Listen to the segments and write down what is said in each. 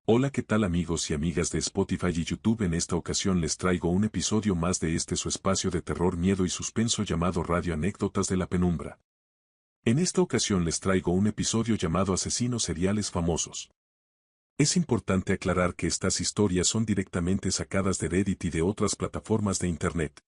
Hola, ¿qué tal amigos y amigas de Spotify y YouTube? En esta ocasión les traigo un episodio más de este su espacio de terror, miedo y suspenso llamado Radio Anécdotas de la Penumbra. En esta ocasión les traigo un episodio llamado Asesinos seriales famosos. Es importante aclarar que estas historias son directamente sacadas de Reddit y de otras plataformas de Internet.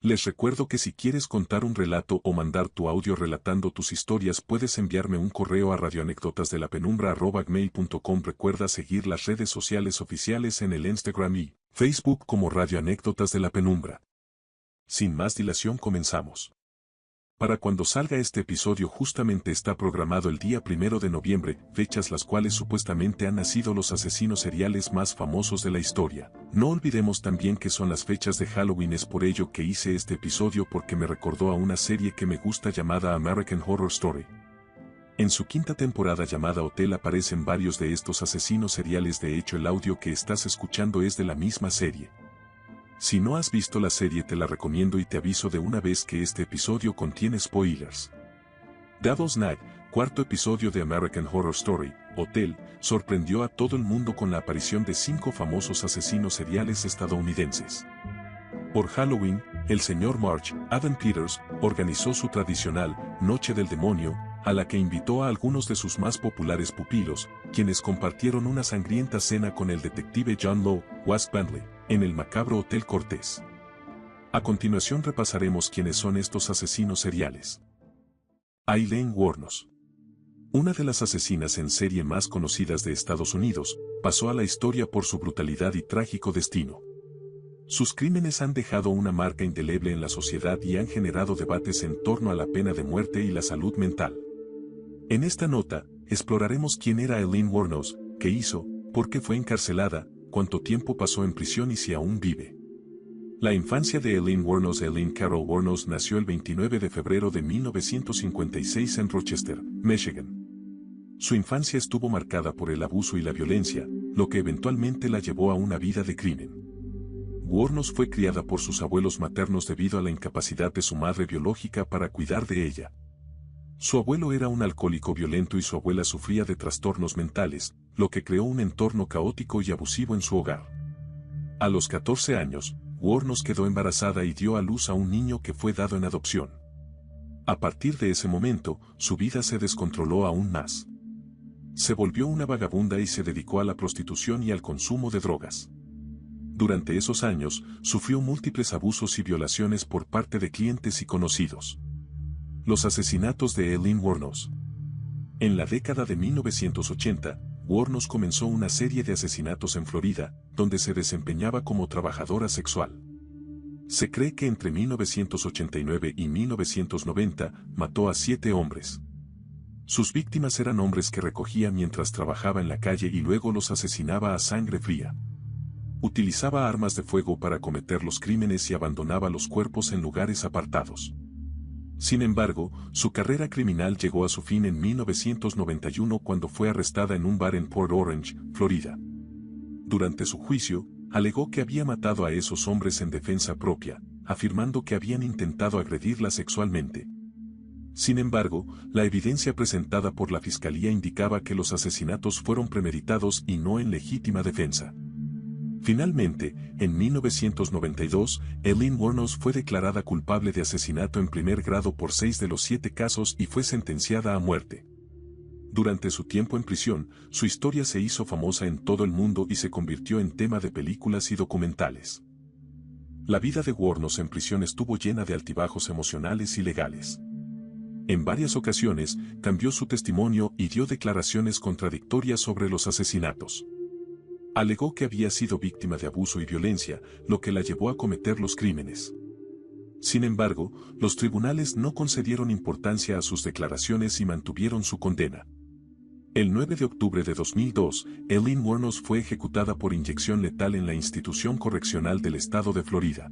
Les recuerdo que si quieres contar un relato o mandar tu audio relatando tus historias, puedes enviarme un correo a radioanecdotasdelapenumbra@gmail.com. Recuerda seguir las redes sociales oficiales en el Instagram y Facebook como Radio Anécdotas de la Penumbra. Sin más dilación, comenzamos. Para cuando salga este episodio justamente está programado el día 1 de noviembre, fechas las cuales supuestamente han nacido los asesinos seriales más famosos de la historia. No olvidemos también que son las fechas de Halloween, es por ello que hice este episodio porque me recordó a una serie que me gusta llamada American Horror Story. En su quinta temporada llamada Hotel aparecen varios de estos asesinos seriales, de hecho el audio que estás escuchando es de la misma serie. Si no has visto la serie te la recomiendo y te aviso de una vez que este episodio contiene spoilers. Devil's Night, cuarto episodio de American Horror Story, Hotel, sorprendió a todo el mundo con la aparición de 5 famosos asesinos seriales estadounidenses. Por Halloween, el señor March, Adam Peters, organizó su tradicional Noche del Demonio, a la que invitó a algunos de sus más populares pupilos, quienes compartieron una sangrienta cena con el detective John Lowe, Wasp Bentley, en el macabro Hotel Cortés. A continuación repasaremos quiénes son estos asesinos seriales. Aileen Wuornos. Una de las asesinas en serie más conocidas de Estados Unidos, pasó a la historia por su brutalidad y trágico destino. Sus crímenes han dejado una marca indeleble en la sociedad y han generado debates en torno a la pena de muerte y la salud mental. En esta nota, exploraremos quién era Aileen Wuornos, qué hizo, por qué fue encarcelada, cuánto tiempo pasó en prisión y si aún vive. La infancia de Aileen Wuornos. Aileen Carol Wuornos nació el 29 de febrero de 1956 en Rochester, Michigan. Su infancia estuvo marcada por el abuso y la violencia, lo que eventualmente la llevó a una vida de crimen. Wuornos fue criada por sus abuelos maternos debido a la incapacidad de su madre biológica para cuidar de ella. Su abuelo era un alcohólico violento y su abuela sufría de trastornos mentales, lo que creó un entorno caótico y abusivo en su hogar. A los 14 años, Wuornos quedó embarazada y dio a luz a un niño que fue dado en adopción. A partir de ese momento, su vida se descontroló aún más. Se volvió una vagabunda y se dedicó a la prostitución y al consumo de drogas. Durante esos años, sufrió múltiples abusos y violaciones por parte de clientes y conocidos. Los asesinatos de Aileen Wuornos. En la década de 1980, Wuornos comenzó una serie de asesinatos en Florida, donde se desempeñaba como trabajadora sexual. Se cree que entre 1989 y 1990 mató a 7 hombres. Sus víctimas eran hombres que recogía mientras trabajaba en la calle y luego los asesinaba a sangre fría. Utilizaba armas de fuego para cometer los crímenes y abandonaba los cuerpos en lugares apartados. Sin embargo, su carrera criminal llegó a su fin en 1991 cuando fue arrestada en un bar en Port Orange, Florida. Durante su juicio, alegó que había matado a esos hombres en defensa propia, afirmando que habían intentado agredirla sexualmente. Sin embargo, la evidencia presentada por la fiscalía indicaba que los asesinatos fueron premeditados y no en legítima defensa. Finalmente, en 1992, Aileen Wuornos fue declarada culpable de asesinato en primer grado por 6 de los 7 casos y fue sentenciada a muerte. Durante su tiempo en prisión, su historia se hizo famosa en todo el mundo y se convirtió en tema de películas y documentales. La vida de Wuornos en prisión estuvo llena de altibajos emocionales y legales. En varias ocasiones, cambió su testimonio y dio declaraciones contradictorias sobre los asesinatos. Alegó que había sido víctima de abuso y violencia, lo que la llevó a cometer los crímenes. Sin embargo, los tribunales no concedieron importancia a sus declaraciones y mantuvieron su condena. El 9 de octubre de 2002, Aileen Wuornos fue ejecutada por inyección letal en la institución correccional del estado de Florida.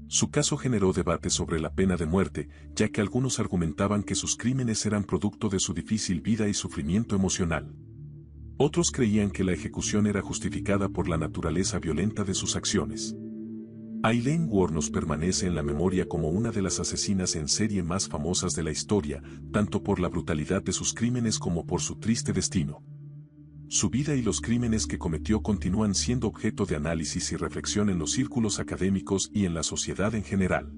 Su caso generó debate sobre la pena de muerte, ya que algunos argumentaban que sus crímenes eran producto de su difícil vida y sufrimiento emocional. Otros creían que la ejecución era justificada por la naturaleza violenta de sus acciones. Aileen Wuornos permanece en la memoria como una de las asesinas en serie más famosas de la historia, tanto por la brutalidad de sus crímenes como por su triste destino. Su vida y los crímenes que cometió continúan siendo objeto de análisis y reflexión en los círculos académicos y en la sociedad en general.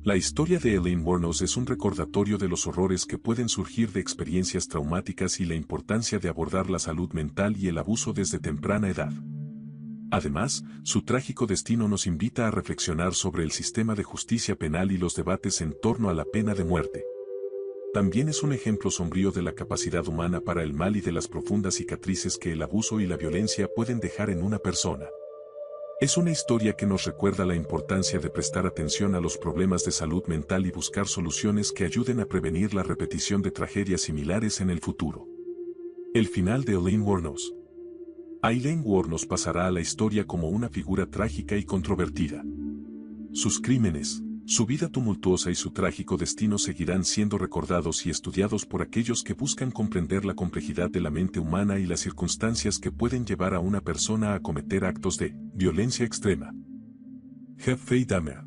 La historia de Aileen Wuornos es un recordatorio de los horrores que pueden surgir de experiencias traumáticas y la importancia de abordar la salud mental y el abuso desde temprana edad. Además, su trágico destino nos invita a reflexionar sobre el sistema de justicia penal y los debates en torno a la pena de muerte. También es un ejemplo sombrío de la capacidad humana para el mal y de las profundas cicatrices que el abuso y la violencia pueden dejar en una persona. Es una historia que nos recuerda la importancia de prestar atención a los problemas de salud mental y buscar soluciones que ayuden a prevenir la repetición de tragedias similares en el futuro. El final de Aileen Wuornos. Aileen Wuornos pasará a la historia como una figura trágica y controvertida. Sus crímenes, su vida tumultuosa y su trágico destino seguirán siendo recordados y estudiados por aquellos que buscan comprender la complejidad de la mente humana y las circunstancias que pueden llevar a una persona a cometer actos de violencia extrema. Jeffrey Dahmer.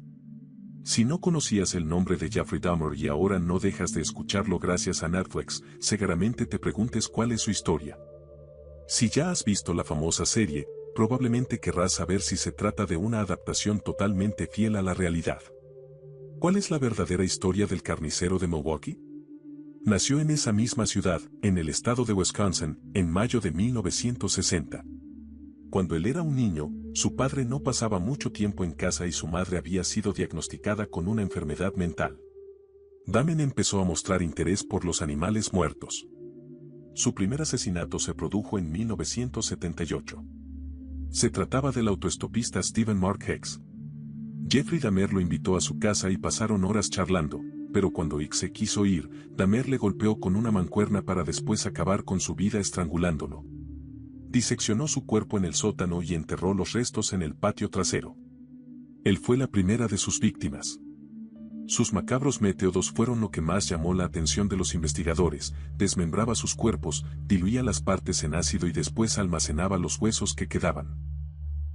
Si no conocías el nombre de Jeffrey Dahmer y ahora no dejas de escucharlo gracias a Netflix, seguramente te preguntes cuál es su historia. Si ya has visto la famosa serie, probablemente querrás saber si se trata de una adaptación totalmente fiel a la realidad. ¿Cuál es la verdadera historia del carnicero de Milwaukee? Nació en esa misma ciudad, en el estado de Wisconsin, en mayo de 1960. Cuando él era un niño, su padre no pasaba mucho tiempo en casa y su madre había sido diagnosticada con una enfermedad mental. Dahmer empezó a mostrar interés por los animales muertos. Su primer asesinato se produjo en 1978. Se trataba del autoestopista Stephen Mark Hicks. Jeffrey Dahmer lo invitó a su casa y pasaron horas charlando, pero cuando Hicks se quiso ir, Dahmer le golpeó con una mancuerna para después acabar con su vida estrangulándolo. Diseccionó su cuerpo en el sótano y enterró los restos en el patio trasero. Él fue la primera de sus víctimas. Sus macabros métodos fueron lo que más llamó la atención de los investigadores. Desmembraba sus cuerpos, diluía las partes en ácido y después almacenaba los huesos que quedaban.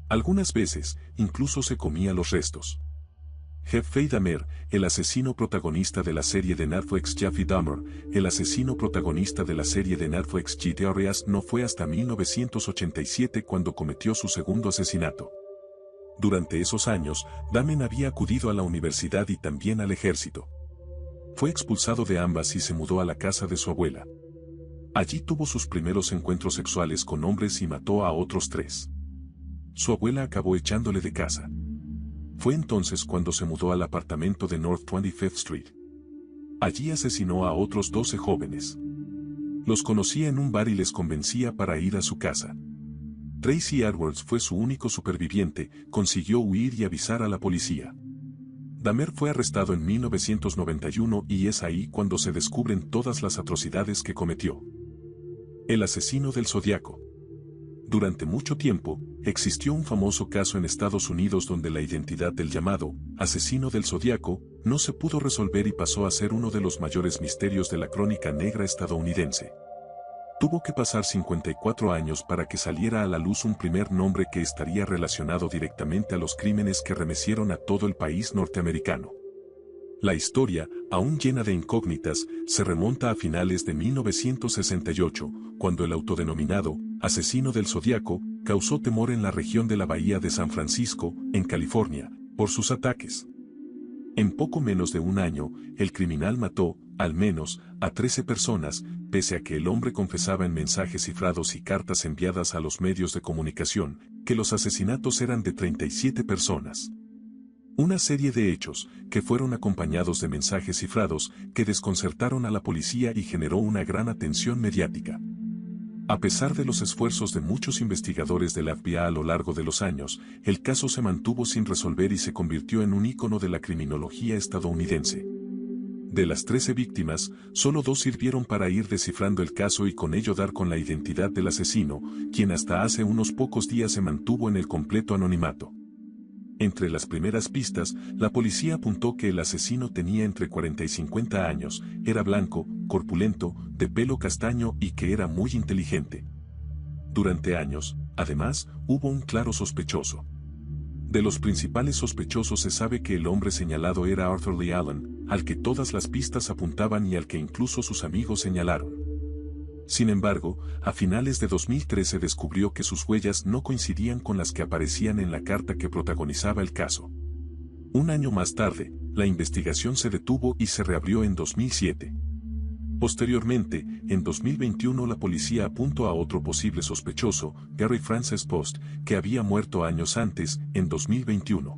Algunas veces, incluso se comía los restos. Jeffrey Dahmer, el asesino protagonista de la serie de Netflix Jeffrey Dahmer, el asesino protagonista de la serie de Netflix GTRS, no fue hasta 1987 cuando cometió su segundo asesinato. Durante esos años, Dahmer había acudido a la universidad y también al ejército. Fue expulsado de ambas y se mudó a la casa de su abuela. Allí tuvo sus primeros encuentros sexuales con hombres y mató a otros 3. Su abuela acabó echándole de casa. Fue entonces cuando se mudó al apartamento de North 25th Street. Allí asesinó a otros 12 jóvenes. Los conocía en un bar y les convencía para ir a su casa. Tracy Edwards fue su único superviviente, consiguió huir y avisar a la policía. Dahmer fue arrestado en 1991 y es ahí cuando se descubren todas las atrocidades que cometió. El asesino del Zodiaco. Durante mucho tiempo, existió un famoso caso en Estados Unidos donde la identidad del llamado asesino del Zodiaco no se pudo resolver y pasó a ser uno de los mayores misterios de la crónica negra estadounidense. Tuvo que pasar 54 años para que saliera a la luz un primer nombre que estaría relacionado directamente a los crímenes que remecieron a todo el país norteamericano. La historia, aún llena de incógnitas, se remonta a finales de 1968, cuando el autodenominado asesino del Zodiaco causó temor en la región de la Bahía de San Francisco, en California, por sus ataques. En poco menos de un año, el criminal mató, al menos, a 13 personas, pese a que el hombre confesaba en mensajes cifrados y cartas enviadas a los medios de comunicación, que los asesinatos eran de 37 personas. Una serie de hechos, que fueron acompañados de mensajes cifrados, que desconcertaron a la policía y generó una gran atención mediática. A pesar de los esfuerzos de muchos investigadores del FBI a lo largo de los años, el caso se mantuvo sin resolver y se convirtió en un ícono de la criminología estadounidense. De las 13 víctimas, solo 2 sirvieron para ir descifrando el caso y con ello dar con la identidad del asesino, quien hasta hace unos pocos días se mantuvo en el completo anonimato. Entre las primeras pistas, la policía apuntó que el asesino tenía entre 40 y 50 años, era blanco, corpulento, de pelo castaño y que era muy inteligente. Durante años, además, hubo un claro sospechoso. De los principales sospechosos se sabe que el hombre señalado era Arthur Lee Allen, al que todas las pistas apuntaban y al que incluso sus amigos señalaron. Sin embargo, a finales de 2013 descubrió que sus huellas no coincidían con las que aparecían en la carta que protagonizaba el caso. Un año más tarde, la investigación se detuvo y se reabrió en 2007. Posteriormente, en 2021 la policía apuntó a otro posible sospechoso, Gary Frances Post, que había muerto años antes, en 2021.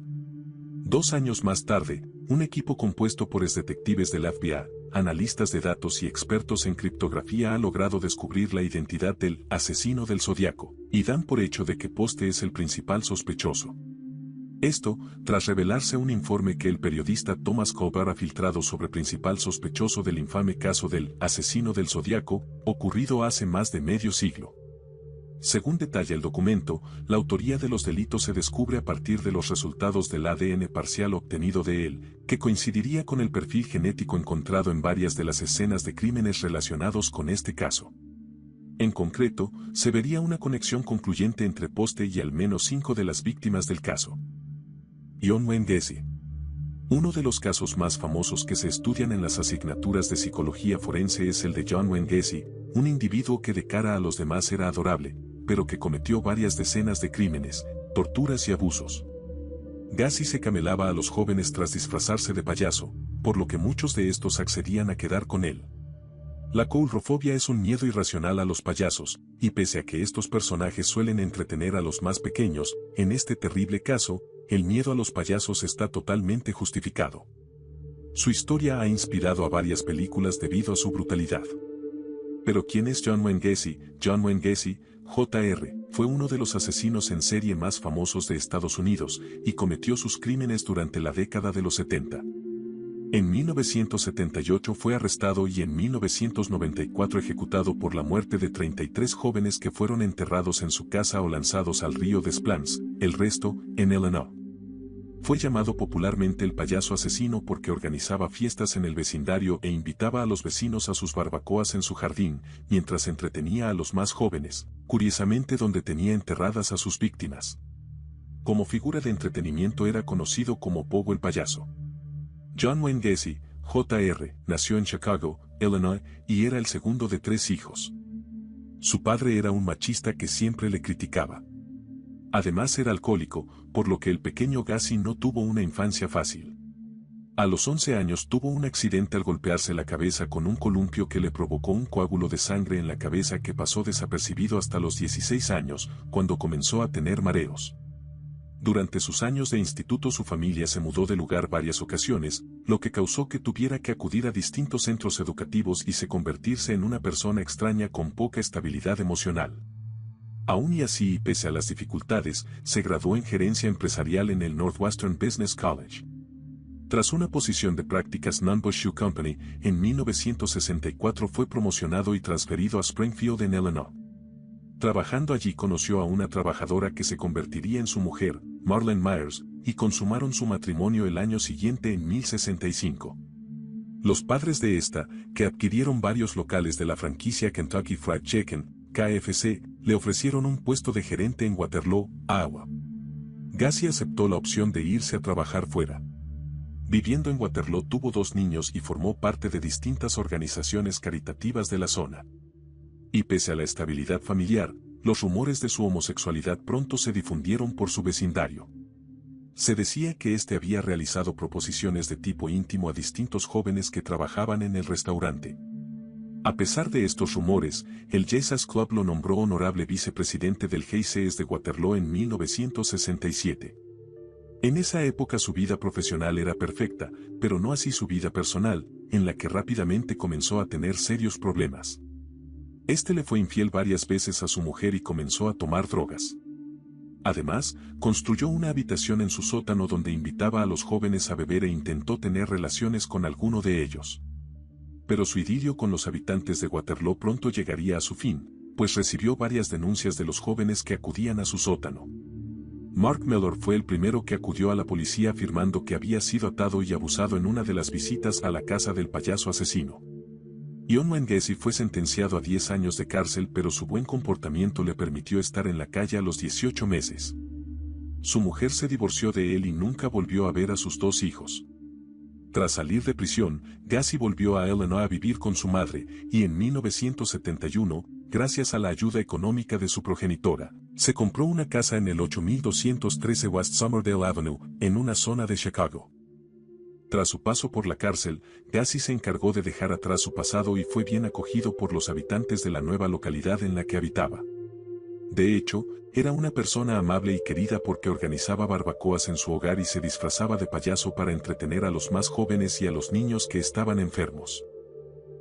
2 años más tarde, un equipo compuesto por exdetectives del FBI, analistas de datos y expertos en criptografía ha logrado descubrir la identidad del asesino del Zodiaco, y dan por hecho de que Poste es el principal sospechoso. Esto, tras revelarse un informe que el periodista Thomas Colbert ha filtrado sobre principal sospechoso del infame caso del asesino del Zodiaco, ocurrido hace más de medio siglo. Según detalla el documento, la autoría de los delitos se descubre a partir de los resultados del ADN parcial obtenido de él, que coincidiría con el perfil genético encontrado en varias de las escenas de crímenes relacionados con este caso. En concreto, se vería una conexión concluyente entre Poste y al menos 5 de las víctimas del caso. John Wayne Gacy. Uno de los casos más famosos que se estudian en las asignaturas de psicología forense es el de John Wayne Gacy, un individuo que de cara a los demás era adorable, pero que cometió varias decenas de crímenes, torturas y abusos. Gacy se camelaba a los jóvenes tras disfrazarse de payaso, por lo que muchos de estos accedían a quedar con él. La coulrofobia es un miedo irracional a los payasos, y pese a que estos personajes suelen entretener a los más pequeños, en este terrible caso, el miedo a los payasos está totalmente justificado. Su historia ha inspirado a varias películas debido a su brutalidad. Pero ¿quién es John Wayne Gacy? John Wayne Gacy, Jr., fue uno de los asesinos en serie más famosos de Estados Unidos y cometió sus crímenes durante la década de los 70. En 1978 fue arrestado y en 1994 ejecutado por la muerte de 33 jóvenes que fueron enterrados en su casa o lanzados al río Des Plaines, el resto, en Illinois. Fue llamado popularmente el payaso asesino porque organizaba fiestas en el vecindario e invitaba a los vecinos a sus barbacoas en su jardín, mientras entretenía a los más jóvenes, curiosamente donde tenía enterradas a sus víctimas. Como figura de entretenimiento era conocido como Pogo el payaso. John Wayne Gacy, Jr., nació en Chicago, Illinois, y era el segundo de 3 hijos. Su padre era un machista que siempre le criticaba. Además era alcohólico, por lo que el pequeño Gacy no tuvo una infancia fácil. A los 11 años tuvo un accidente al golpearse la cabeza con un columpio que le provocó un coágulo de sangre en la cabeza que pasó desapercibido hasta los 16 años, cuando comenzó a tener mareos. Durante sus años de instituto su familia se mudó de lugar varias ocasiones, lo que causó que tuviera que acudir a distintos centros educativos y se convertirse en una persona extraña con poca estabilidad emocional. Aún y así y pese a las dificultades, se graduó en gerencia empresarial en el Northwestern Business College. Tras una posición de prácticas Non-Bush Shoe Company, en 1964 fue promocionado y transferido a Springfield en Illinois. Trabajando allí conoció a una trabajadora que se convertiría en su mujer, Marlene Myers, y consumaron su matrimonio el año siguiente en 1065. Los padres de esta, que adquirieron varios locales de la franquicia Kentucky Fried Chicken, KFC, le ofrecieron un puesto de gerente en Waterloo, Iowa. Gacy aceptó la opción de irse a trabajar fuera. Viviendo en Waterloo tuvo 2 niños y formó parte de distintas organizaciones caritativas de la zona. Y pese a la estabilidad familiar, los rumores de su homosexualidad pronto se difundieron por su vecindario. Se decía que éste había realizado proposiciones de tipo íntimo a distintos jóvenes que trabajaban en el restaurante. A pesar de estos rumores, el Jesus Club lo nombró honorable vicepresidente del Jesus de Waterloo en 1967. En esa época su vida profesional era perfecta, pero no así su vida personal, en la que rápidamente comenzó a tener serios problemas. Este le fue infiel varias veces a su mujer y comenzó a tomar drogas. Además, construyó una habitación en su sótano donde invitaba a los jóvenes a beber e intentó tener relaciones con alguno de ellos. Pero su idilio con los habitantes de Waterloo pronto llegaría a su fin, pues recibió varias denuncias de los jóvenes que acudían a su sótano. Mark Miller fue el primero que acudió a la policía afirmando que había sido atado y abusado en una de las visitas a la casa del payaso asesino. John Wayne Gacy fue sentenciado a 10 años de cárcel, pero su buen comportamiento le permitió estar en la calle a los 18 meses. Su mujer se divorció de él y nunca volvió a ver a sus 2 hijos. Tras salir de prisión, Gacy volvió a Illinois a vivir con su madre, y en 1971, gracias a la ayuda económica de su progenitora, se compró una casa en el 8213 West Somerdale Avenue, en una zona de Chicago. Tras su paso por la cárcel, Gacy se encargó de dejar atrás su pasado y fue bien acogido por los habitantes de la nueva localidad en la que habitaba. De hecho, era una persona amable y querida porque organizaba barbacoas en su hogar y se disfrazaba de payaso para entretener a los más jóvenes y a los niños que estaban enfermos.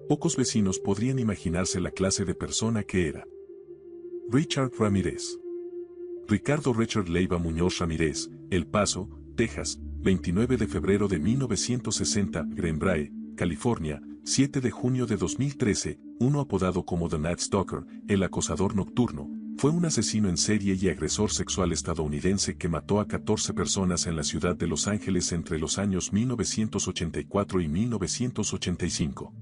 Pocos vecinos podrían imaginarse la clase de persona que era. Richard Ramírez. Ricardo Richard Leiva Muñoz Ramírez, El Paso, Texas, 29 de febrero de 1960, Greenbrae, California, 7 de junio de 2013, uno apodado como The Night Stalker, el acosador nocturno, fue un asesino en serie y agresor sexual estadounidense que mató a 14 personas en la ciudad de Los Ángeles entre los años 1984 y 1985.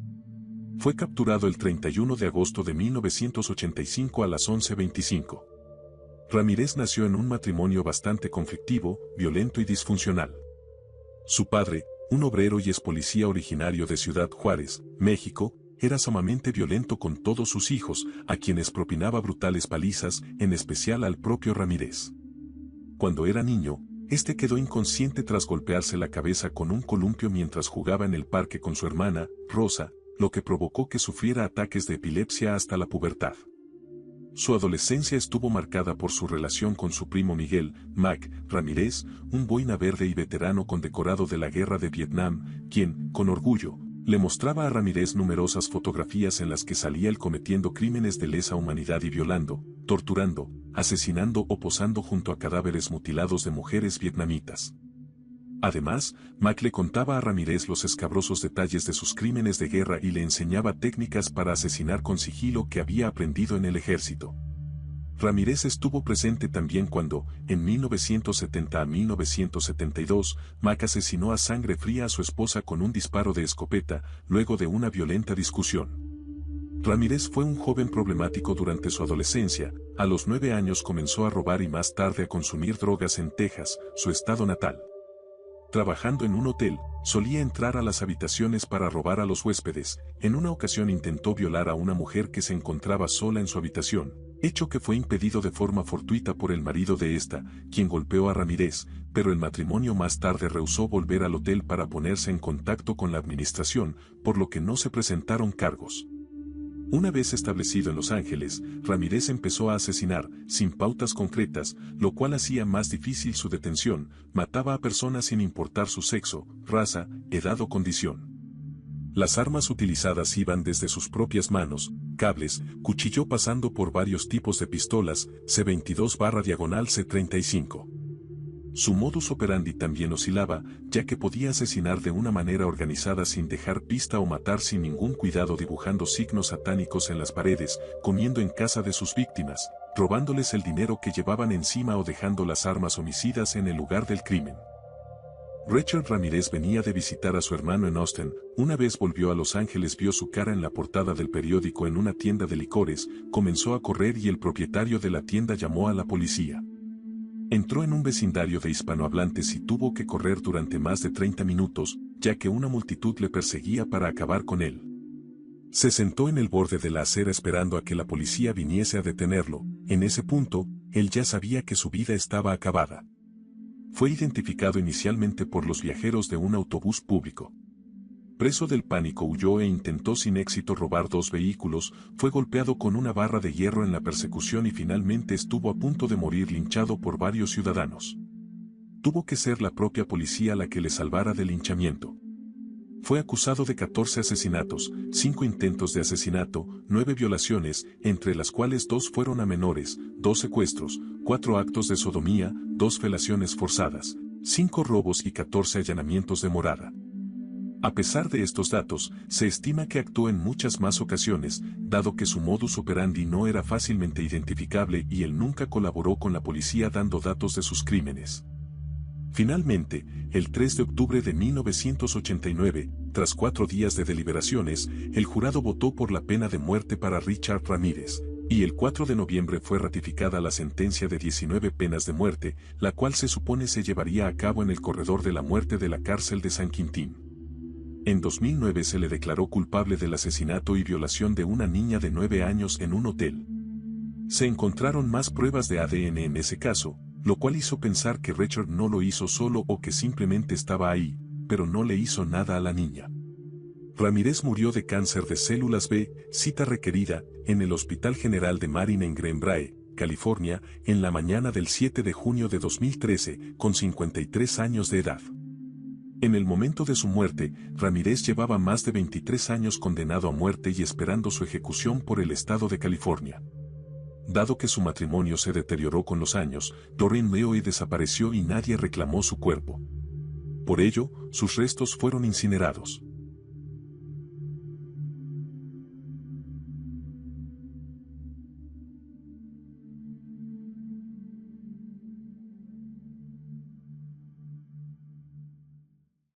Fue capturado el 31 de agosto de 1985 a las 11:25. Ramírez nació en un matrimonio bastante conflictivo, violento y disfuncional. Su padre, un obrero y ex policía originario de Ciudad Juárez, México, era sumamente violento con todos sus hijos, a quienes propinaba brutales palizas, en especial al propio Ramírez. Cuando era niño, este quedó inconsciente tras golpearse la cabeza con un columpio mientras jugaba en el parque con su hermana, Rosa, lo que provocó que sufriera ataques de epilepsia hasta la pubertad. Su adolescencia estuvo marcada por su relación con su primo Miguel, Mac, Ramírez, un boina verde y veterano condecorado de la Guerra de Vietnam, quien, con orgullo, le mostraba a Ramírez numerosas fotografías en las que salía él cometiendo crímenes de lesa humanidad y violando, torturando, asesinando o posando junto a cadáveres mutilados de mujeres vietnamitas. Además, Mac le contaba a Ramírez los escabrosos detalles de sus crímenes de guerra y le enseñaba técnicas para asesinar con sigilo que había aprendido en el ejército. Ramírez estuvo presente también cuando, en 1970 a 1972, Mac asesinó a sangre fría a su esposa con un disparo de escopeta, luego de una violenta discusión. Ramírez fue un joven problemático durante su adolescencia, a los 9 años comenzó a robar y más tarde a consumir drogas en Texas, su estado natal. Trabajando en un hotel, solía entrar a las habitaciones para robar a los huéspedes. En una ocasión intentó violar a una mujer que se encontraba sola en su habitación, hecho que fue impedido de forma fortuita por el marido de esta, quien golpeó a Ramírez, pero el matrimonio más tarde rehusó volver al hotel para ponerse en contacto con la administración, por lo que no se presentaron cargos. Una vez establecido en Los Ángeles, Ramírez empezó a asesinar, sin pautas concretas, lo cual hacía más difícil su detención, mataba a personas sin importar su sexo, raza, edad o condición. Las armas utilizadas iban desde sus propias manos, cables, cuchillo pasando por varios tipos de pistolas, C22/C35. Su modus operandi también oscilaba, ya que podía asesinar de una manera organizada sin dejar pista o matar sin ningún cuidado dibujando signos satánicos en las paredes, comiendo en casa de sus víctimas, robándoles el dinero que llevaban encima o dejando las armas homicidas en el lugar del crimen. Richard Ramírez venía de visitar a su hermano en Austin, una vez volvió a Los Ángeles, vio su cara en la portada del periódico en una tienda de licores, comenzó a correr y el propietario de la tienda llamó a la policía. Entró en un vecindario de hispanohablantes y tuvo que correr durante más de 30 minutos, ya que una multitud le perseguía para acabar con él. Se sentó en el borde de la acera esperando a que la policía viniese a detenerlo. En ese punto, él ya sabía que su vida estaba acabada. Fue identificado inicialmente por los viajeros de un autobús público. Preso del pánico, huyó e intentó sin éxito robar 2 vehículos, fue golpeado con una barra de hierro en la persecución y finalmente estuvo a punto de morir linchado por varios ciudadanos. Tuvo que ser la propia policía la que le salvara del linchamiento. Fue acusado de 14 asesinatos, 5 intentos de asesinato, 9 violaciones, entre las cuales 2 fueron a menores, 2 secuestros, 4 actos de sodomía, 2 felaciones forzadas, 5 robos y 14 allanamientos de morada. A pesar de estos datos, se estima que actuó en muchas más ocasiones, dado que su modus operandi no era fácilmente identificable y él nunca colaboró con la policía dando datos de sus crímenes. Finalmente, el 3 de octubre de 1989, tras 4 días de deliberaciones, el jurado votó por la pena de muerte para Richard Ramírez, y el 4 de noviembre fue ratificada la sentencia de 19 penas de muerte, la cual se supone se llevaría a cabo en el corredor de la muerte de la cárcel de San Quintín. En 2009 se le declaró culpable del asesinato y violación de una niña de 9 años en un hotel. Se encontraron más pruebas de ADN en ese caso, lo cual hizo pensar que Richard no lo hizo solo o que simplemente estaba ahí, pero no le hizo nada a la niña. Ramírez murió de cáncer de células B, cita requerida, en el Hospital General de Marine en Greenbrae, California, en la mañana del 7 de junio de 2013, con 53 años de edad. En el momento de su muerte, Ramírez llevaba más de 23 años condenado a muerte y esperando su ejecución por el estado de California. Dado que su matrimonio se deterioró con los años, Doreen Leoy desapareció y nadie reclamó su cuerpo. Por ello, sus restos fueron incinerados.